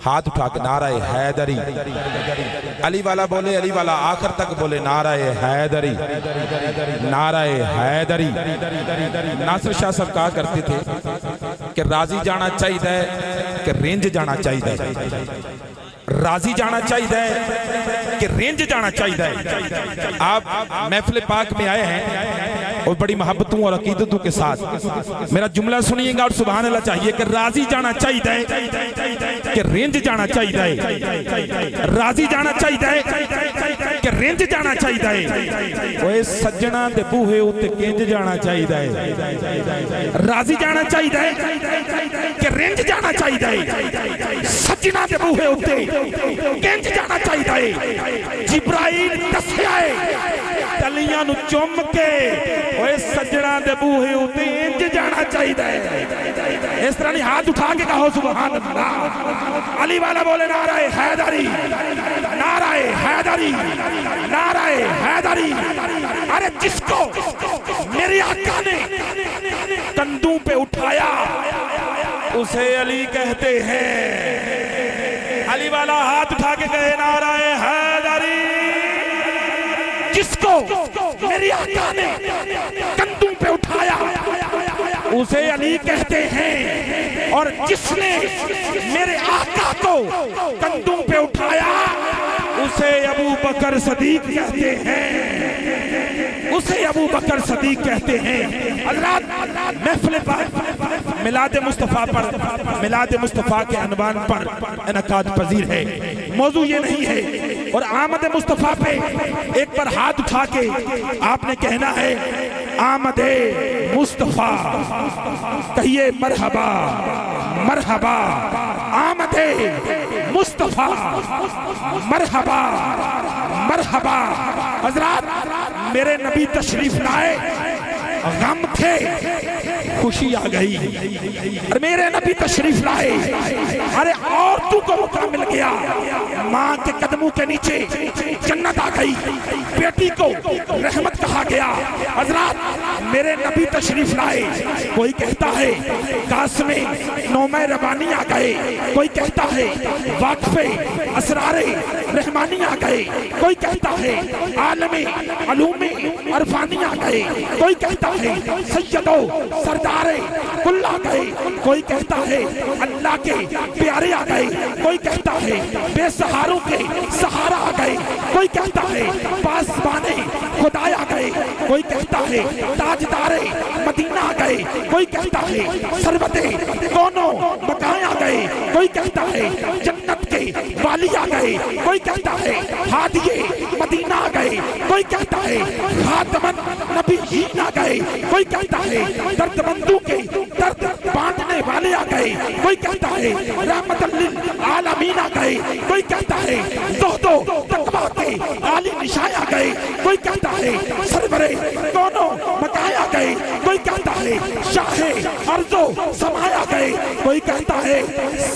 ہاتھ اٹھا کے نعرہ حیدری، علی والا بولے، علی والا آخر تک بولے نعرہ حیدری، نعرہ حیدری۔ ناصر شاہ صاحب کہا کرتے تھے کہ راضی جانا چاہیے کہ رینج جانا چاہیے، راضی جانا چاہیے کہ رینج جانا چاہیے۔ آپ محفل پاک میں آئے ہیں اور بڑی محبتوں اور عقیدتوں کے ساتھ میرا جملہ سنیے گا اور سبحان اللہ چاہیے کہ راضی جانا چاہیے کہ رینج جانا چاہیے، راضی جانا چاہیے کہ رینج جانا چاہیے، وہ سجنا دے بوہے اتے کنج جانا چاہیے، راضی جانا چاہیے کہ رینج جانا چاہیے، سجنا دے بوہے اتے کنج جانا چاہیے۔ جبرائیل دسیا ہے تلیاں نو چوم کے اوے سجنا دے بوہے اتے انج جانا چاہیے۔ اس طرح نہیں ہاتھ اٹھا کے کہو سبحان اللہ۔ علی والا بولے نعرہ حیدری، نعرہ حیدری، نعرہ حیدری۔ ارے جس کو میرے آقا نے کندھوں پہ اٹھایا اسے علی کہتے ہیں۔ علی والا ہاتھ اٹھا کے کہے نعرہ حیدری۔ جس کو میری آقا نے کندھوں پہ اٹھایا اسے علی کہتے ہیں، اور جس نے میرے آقا کو کندھوں پہ اٹھایا اسے ابو بکر صدیق کہتے ہیں، اسے ابو بکر صدیق کہتے ہیں۔ حضرات محفل پاک میلاد مصطفیٰ پر، میلاد مصطفیٰ کے عنوان پر انعقاد پذیر ہے، موضوع یہ نہیں ہے۔ اور آمد مصطفیٰ پہ ایک پر ہاتھ اٹھا کے آپ نے کہنا ہے آمد مصطفیٰ، کہیے مرحبا مرحبا، آمد مصطفیٰ مرحبا مرحبا۔ حضرات میرے نبی تشریف لائے، غم تھے خوشی آ گئی، اور میرے نبی تشریف لائے، ارے عورتوں کو موقع مل گیا، ماں کے قدموں کے نیچے جنت آ گئی، بیٹی کو رحمت کہا گیا۔ حضرات میرے نبی تشریف لائے، کوئی کہتا ہے قاسم نومہ ربانی آ گئے، کوئی کہتا ہے واقف اسرار رحمانی آ گئے، کوئی کہتا ہے عالم علوم عرفانی آ گئے، کوئی کہتا ہے سیدو سردار کل آ گئے، کوئی کہتا ہے اللہ کے پیارے آ گئے، کوئی کہتا ہے بے سہاروں کے سہارا آ گئے، کوئی کہتا ہے پاسبانے خدا آ گئے، کوئی کہتا ہے تاجدار مدینہ آ گئے، کوئی کہتا ہے سربت کونوں مکائیں آ گئے، کوئی کہتا ہے جنت کے والی آ گئے، کوئی کہتا ہے ہادی مدینہ آ گئے، کوئی کہتا ہے خاتمن نبیین آ گئے، کوئی کہتا ہے درد مندوں کے درد بانٹنے والے آ گئے، کوئی کہتا ہے رحمت للعالمین آ گئے، کوئی کہتا ہے زہد و تقویٰ کے عالی نشائے آ گئے، کوئی کہتا ہے سرور کونوں مکائے آ گئے، کوئی کہتا ہے شاہ ارض و سمائے آ گئے، کوئی کہتا ہے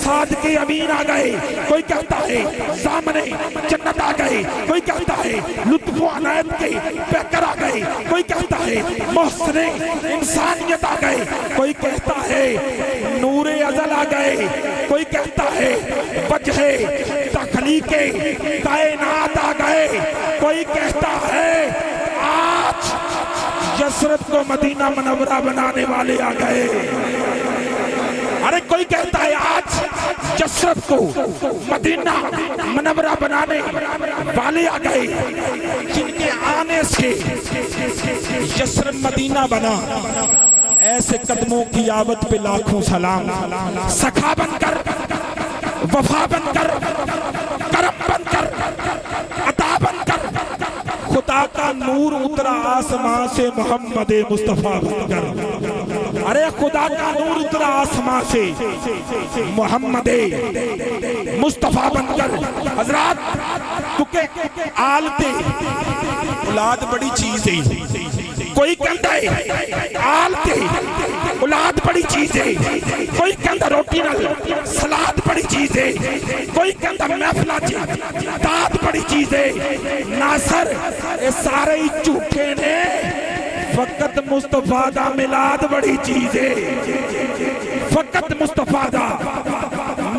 صادق امین آ گئے، کوئی کہتا ہے سامنے جنت آ گئے، کوئی کہتا ہے لطف و عنایت کے پیکر آ گئے، کوئی کہتا ہے محسن انسانیت آ گئے، کوئی کہتا ہے نور ازل آ گئے، کوئی کہتا ہے وجہ تخلیق کائنات آ گئے، کوئی کہتا ہے آج یثرب کو مدینہ منورہ بنانے والے آ گئے، ارے کوئی کہتا ہے آج یثرب کو مدینہ منورہ بنانے والے آ گئے، جن کے آنے سے یثرب مدینہ بنا، ایسے قدموں کی آوت پہ لاکھوں سلام۔ سخا بن کر، وفا بن کر، کرم بن کر، عطا بن کر، خدا کا نور اترا آسمان سے محمد مصطفیٰ بن کر، ارے خدا کا نور اترا آسمان سے محمد مصطفیٰ بن کر۔ حضرات کیونکہ آلتے اولاد بڑی چیز ہے، کوئی کہتا ہے آلتے اولاد بڑی چیز ہے، کوئی کہتا روٹی نال سلاد بڑی چیز ہے، کوئی کہتا محفلہ داد بڑی چیز ہے۔ ناصر اے سارے ہی جھوٹے نے، فقط مصطفیٰ دا میلاد بڑی چیز ہے، فقط مصطفیٰ دا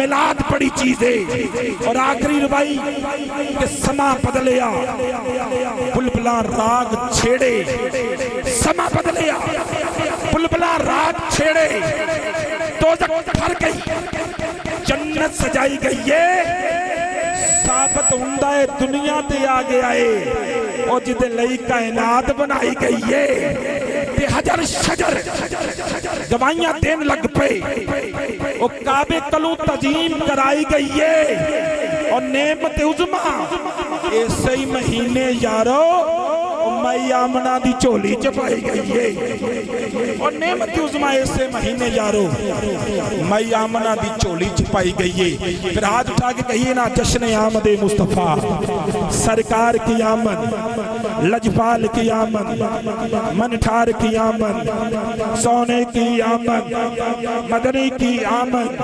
میلاد بڑی چیز ہے۔ اور آخری روائی کہ سما بدلیا، بلبلا راگ چھیڑے، سما بدلیا، بلبلا راگ چھیڑے، دوزخ بھر گئی، جنت سجائی گئی ہے، ثابت ہندہ دنیا تے آگے آئے اور جدے لئی کائنات بنائی گئی ہے، تے حجر شجر گوائیاں دین لگ پے، اور کعبے کلو تجیم کرائی گئی ہے، اور نعمت عظمہ ایسے ہی مہینے یارو مائی آمنہ دی چولی چپائی گئی ہے، اور نعمت عظمہ ایسے مہینے یارو مائی آمنہ دی چولی چپائی گئی ہے۔ پھر ہاتھ اٹھا کے کہیے نا، جشن آمد مصطفیٰ، سرکار کی آمد، لجپال کی آمد، منٹھار کی آمد، سونے کی آمد، مدنی کی آمد۔